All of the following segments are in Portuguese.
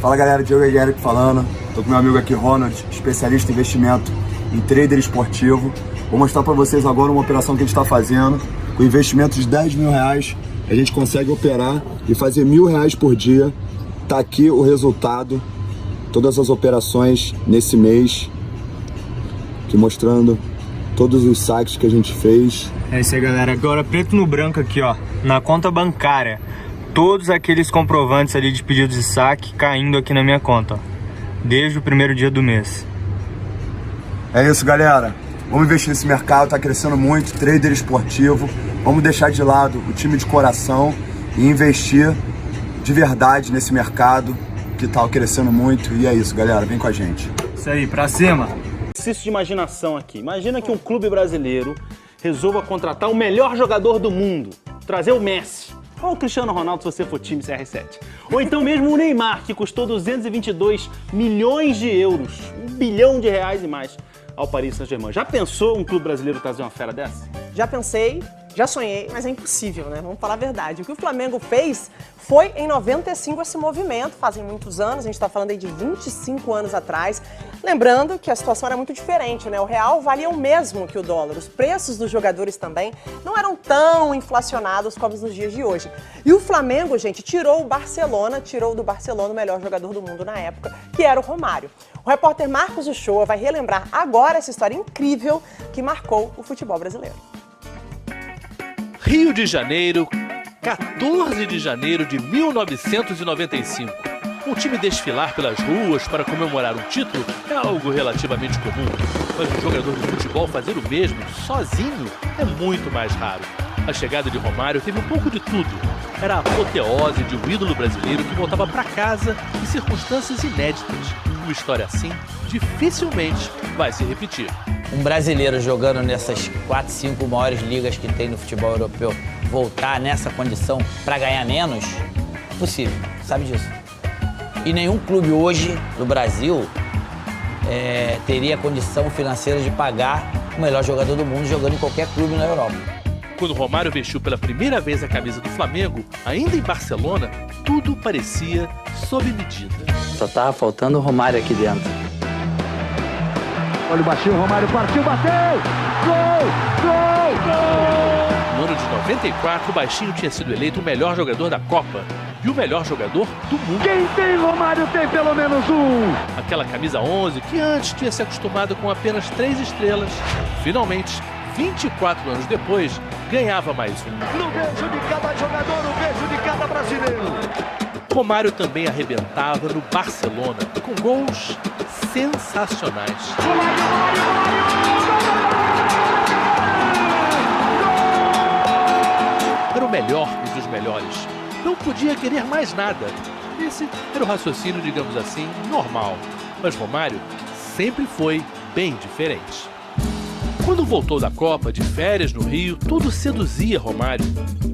Fala galera, Diogo Eric falando. Tô com meu amigo aqui, Ronald, especialista em investimento em trader esportivo. Vou mostrar para vocês agora uma operação que a gente está fazendo. Com investimento de 10 mil reais, a gente consegue operar e fazer R$1.000 por dia. Tá aqui o resultado, todas as operações nesse mês, aqui mostrando todos os saques que a gente fez. É isso aí, galera. Agora preto no branco aqui, ó, na conta bancária. Todos aqueles comprovantes ali de pedidos de saque caindo aqui na minha conta, ó, desde o primeiro dia do mês. É isso, galera. Vamos investir nesse mercado, tá crescendo muito, trader esportivo. Vamos deixar de lado o time de coração e investir de verdade nesse mercado que tá crescendo muito. E é isso, galera. Vem com a gente. Isso aí, pra cima. Exercício de imaginação aqui. Imagina que um clube brasileiro resolva contratar o melhor jogador do mundo, trazer o Messi. Ou o Cristiano Ronaldo, se você for time CR7. Ou então mesmo o Neymar, que custou 222 milhões de euros, R$1 bilhão e mais, ao Paris Saint-Germain. Já pensou um clube brasileiro trazer uma fera dessa? Já pensei, já sonhei, mas é impossível, né? Vamos falar a verdade. O que o Flamengo fez foi em 95 esse movimento, fazem muitos anos, a gente está falando aí de 25 anos atrás. Lembrando que a situação era muito diferente, né? O real valia o mesmo que o dólar, os preços dos jogadores também não eram tão inflacionados como nos dias de hoje. E o Flamengo, gente, tirou do Barcelona o melhor jogador do mundo na época, que era o Romário. O repórter Marcos Uchoa vai relembrar agora essa história incrível que marcou o futebol brasileiro. Rio de Janeiro, 14 de janeiro de 1995. Um time desfilar pelas ruas para comemorar um título é algo relativamente comum, mas um jogador de futebol fazer o mesmo sozinho é muito mais raro. A chegada de Romário teve um pouco de tudo. Era a apoteose de um ídolo brasileiro que voltava para casa em circunstâncias inéditas. Uma história assim dificilmente vai se repetir. Um brasileiro jogando nessas 4, 5 maiores ligas que tem no futebol europeu, voltar nessa condição para ganhar menos, possível, sabe disso. E nenhum clube hoje no Brasil teria condição financeira de pagar o melhor jogador do mundo jogando em qualquer clube na Europa. Quando Romário vestiu pela primeira vez a camisa do Flamengo, ainda em Barcelona, tudo parecia sob medida. Só tava faltando o Romário aqui dentro. Olha o baixinho, Romário partiu, bateu! Gol! Gol! Gol! No ano de 94, o Baixinho tinha sido eleito o melhor jogador da Copa e o melhor jogador do mundo. Quem tem Romário tem pelo menos um! Aquela camisa 11, que antes tinha se acostumado com apenas 3 estrelas, finalmente, 24 anos depois, ganhava mais um. No beijo de cada jogador, no beijo de cada brasileiro! Romário também arrebentava no Barcelona, com gols sensacionais. Era o melhor dos melhores. Não podia querer mais nada. Esse era o raciocínio, digamos assim, normal. Mas Romário sempre foi bem diferente. Quando voltou da Copa, de férias no Rio, tudo seduzia Romário.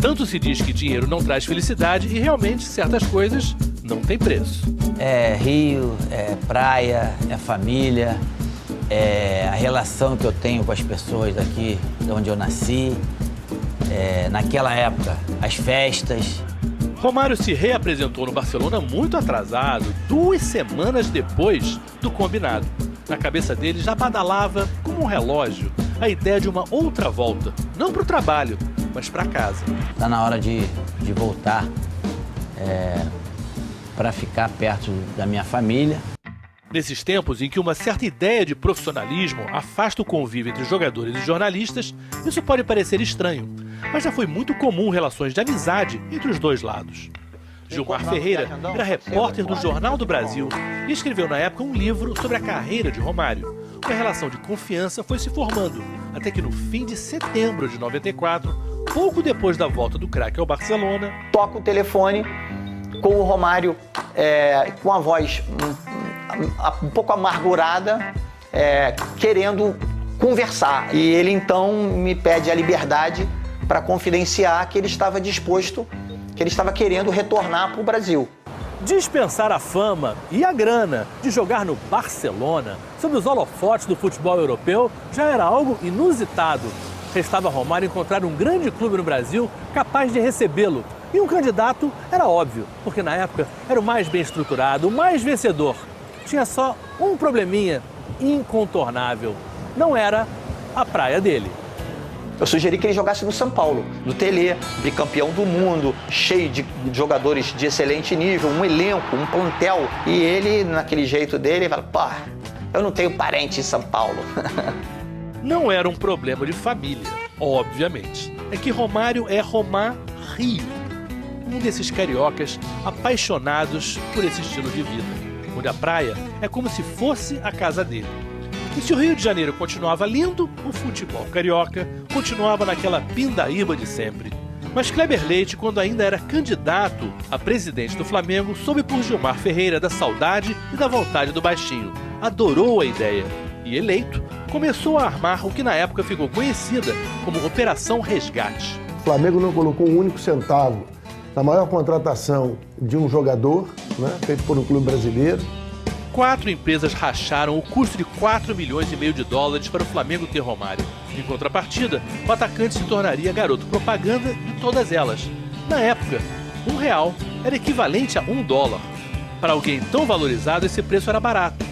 Tanto se diz que dinheiro não traz felicidade e realmente certas coisas não têm preço. É Rio, é praia, é família, é a relação que eu tenho com as pessoas daqui de onde eu nasci, naquela época, as festas. Romário se reapresentou no Barcelona muito atrasado, 2 semanas depois do combinado. Na cabeça dele já badalava, como um relógio, a ideia de uma outra volta. Não para o trabalho, mas para casa. Tá na hora de voltar para ficar perto da minha família. Nesses tempos em que uma certa ideia de profissionalismo afasta o convívio entre jogadores e jornalistas, isso pode parecer estranho, mas já foi muito comum relações de amizade entre os dois lados. Gilmar Ferreira era repórter do Jornal do Brasil e escreveu na época um livro sobre a carreira de Romário. Uma relação de confiança foi se formando, até que no fim de setembro de 94, pouco depois da volta do craque ao Barcelona, toca o telefone com o Romário com a voz um pouco amargurada, querendo conversar. E ele então me pede a liberdade para confidenciar que ele estava disposto, que ele estava querendo retornar para o Brasil. Dispensar a fama e a grana de jogar no Barcelona, sob os holofotes do futebol europeu, já era algo inusitado. Restava a Romário encontrar um grande clube no Brasil capaz de recebê-lo E um candidato era óbvio, porque na época era o mais bem estruturado, o mais vencedor. Tinha só um probleminha incontornável. Não era a praia dele. Eu sugeri que ele jogasse no São Paulo, no Telê, bicampeão do mundo, cheio de jogadores de excelente nível, um elenco, um plantel. E ele, naquele jeito dele, fala, pô, eu não tenho parente em São Paulo. Não era um problema de família, obviamente. É que Romário é Romário, um desses cariocas apaixonados por esse estilo de vida, onde a praia é como se fosse a casa dele. E se o Rio de Janeiro continuava lindo, o futebol carioca continuava naquela pindaíba de sempre. Mas Kleber Leite, quando ainda era candidato a presidente do Flamengo, soube por Gilmar Ferreira da saudade e da vontade do baixinho. Adorou a ideia e, eleito, começou a armar o que na época ficou conhecida como Operação Resgate. O Flamengo não colocou um único centavo na maior contratação de um jogador, né, feito por um clube brasileiro. 4 empresas racharam o custo de 4,5 milhões de dólares para o Flamengo ter Romário. Em contrapartida, o atacante se tornaria garoto propaganda de todas elas. Na época, R$1 era equivalente a $1. Para alguém tão valorizado, esse preço era barato.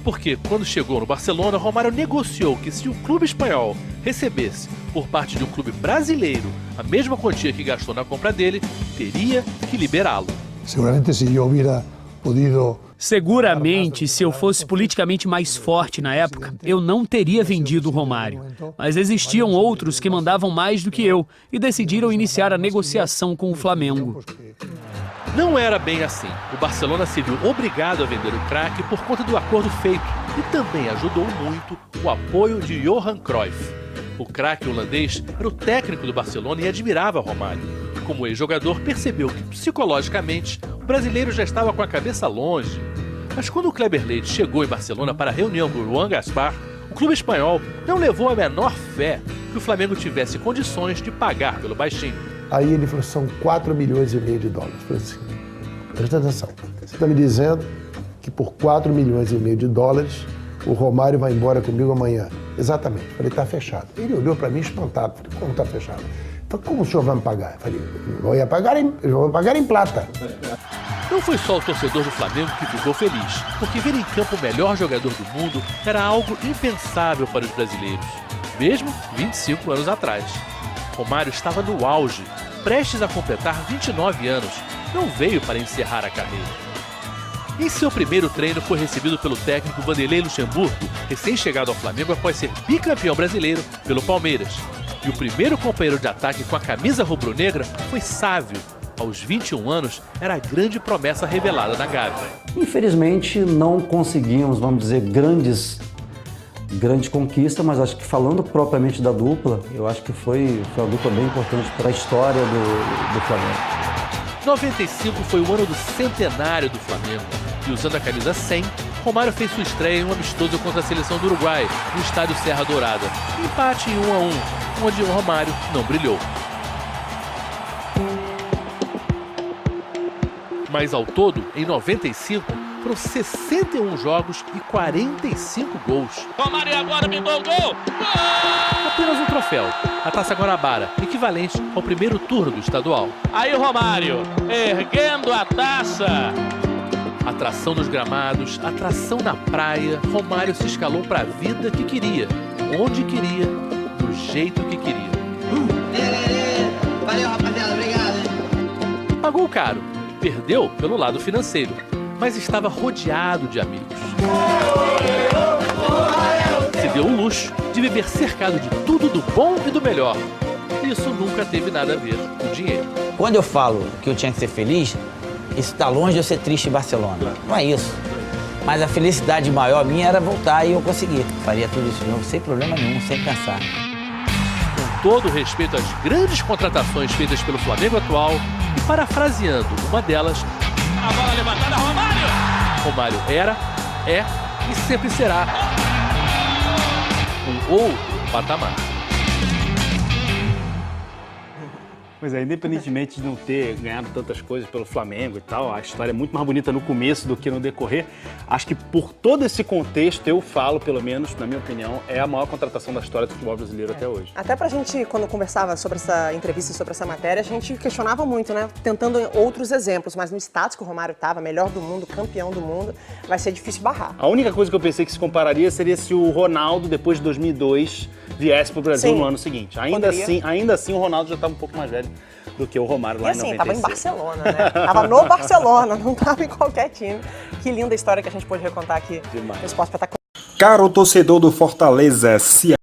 Porque, quando chegou no Barcelona, Romário negociou que se o clube espanhol recebesse, por parte de um clube brasileiro, a mesma quantia que gastou na compra dele, teria que liberá-lo. Seguramente, se eu hubiera podido... Seguramente, se eu fosse politicamente mais forte na época, eu não teria vendido o Romário. Mas existiam outros que mandavam mais do que eu e decidiram iniciar a negociação com o Flamengo. Não era bem assim. O Barcelona se viu obrigado a vender o craque por conta do acordo feito e também ajudou muito o apoio de Johan Cruyff. O craque holandês era o técnico do Barcelona e admirava Romário. Como ex-jogador, percebeu que, psicologicamente, o brasileiro já estava com a cabeça longe. Mas quando o Kleber Leite chegou em Barcelona para a reunião do Juan Gaspar, o clube espanhol não levou a menor fé que o Flamengo tivesse condições de pagar pelo baixinho. Aí ele falou, são 4,5 milhões de dólares. Eu falei assim, presta atenção, você está me dizendo que por 4,5 milhões de dólares o Romário vai embora comigo amanhã? Exatamente. Eu falei, está fechado. Ele olhou para mim espantado, falei, como está fechado? Falei, como o senhor vai me pagar? Eu falei, eu vou pagar em plata. Não foi só o torcedor do Flamengo que ficou feliz, porque ver em campo o melhor jogador do mundo era algo impensável para os brasileiros, mesmo 25 anos atrás. Romário estava no auge, prestes a completar 29 anos, não veio para encerrar a carreira. Em seu primeiro treino foi recebido pelo técnico Vanderlei Luxemburgo, recém-chegado ao Flamengo após ser bicampeão brasileiro pelo Palmeiras. E o primeiro companheiro de ataque com a camisa rubro-negra foi Sávio. Aos 21 anos, era a grande promessa revelada na Gávea. Infelizmente, não conseguimos, vamos dizer, grande conquista, mas acho que falando propriamente da dupla, eu acho que foi uma dupla bem importante para a história do Flamengo. 95 foi o ano do centenário do Flamengo e, usando a camisa 100, Romário fez sua estreia em um amistoso contra a seleção do Uruguai, no estádio Serra Dourada. Empate em 1-1, onde o Romário não brilhou. Mas ao todo, em 95, foram 61 jogos e 45 gols. Romário agora pintou o gol! Apenas um troféu, a Taça Guanabara, equivalente ao primeiro turno do estadual. Aí o Romário, erguendo a taça. Atração nos gramados, atração na praia, Romário se escalou para a vida que queria, onde queria, do jeito que queria. Valeu, rapaziada, obrigado. Pagou caro, perdeu pelo lado financeiro, mas estava rodeado de amigos. Se deu o luxo de viver cercado de tudo do bom e do melhor. Isso nunca teve nada a ver com dinheiro. Quando eu falo que eu tinha que ser feliz, isso está longe de eu ser triste em Barcelona. Não é isso. Mas a felicidade maior minha era voltar e eu conseguir. Faria tudo isso de novo sem problema nenhum, sem pensar. Com todo o respeito às grandes contratações feitas pelo Flamengo atual, e parafraseando uma delas, a bola levantada, Romário! Romário era, é e sempre será um outro patamar. Pois é, independentemente de não ter ganhado tantas coisas pelo Flamengo e tal, a história é muito mais bonita no começo do que no decorrer. Acho que por todo esse contexto, eu falo, pelo menos, na minha opinião, é a maior contratação da história do futebol brasileiro até hoje. Até pra gente, quando conversava sobre essa entrevista e sobre essa matéria, a gente questionava muito, né? Tentando outros exemplos, mas no status que o Romário tava, melhor do mundo, campeão do mundo, vai ser difícil barrar. A única coisa que eu pensei que se compararia seria se o Ronaldo, depois de 2002, viesse pro Brasil no ano seguinte. Ainda assim, o Ronaldo já estava um pouco mais velho do que o Romário lá e assim, em 96. tava em Barcelona, né? Tava no Barcelona, não tava em qualquer time. Que linda história que a gente pôde recontar aqui no Esporte Espetacular. Caro torcedor do Fortaleza, se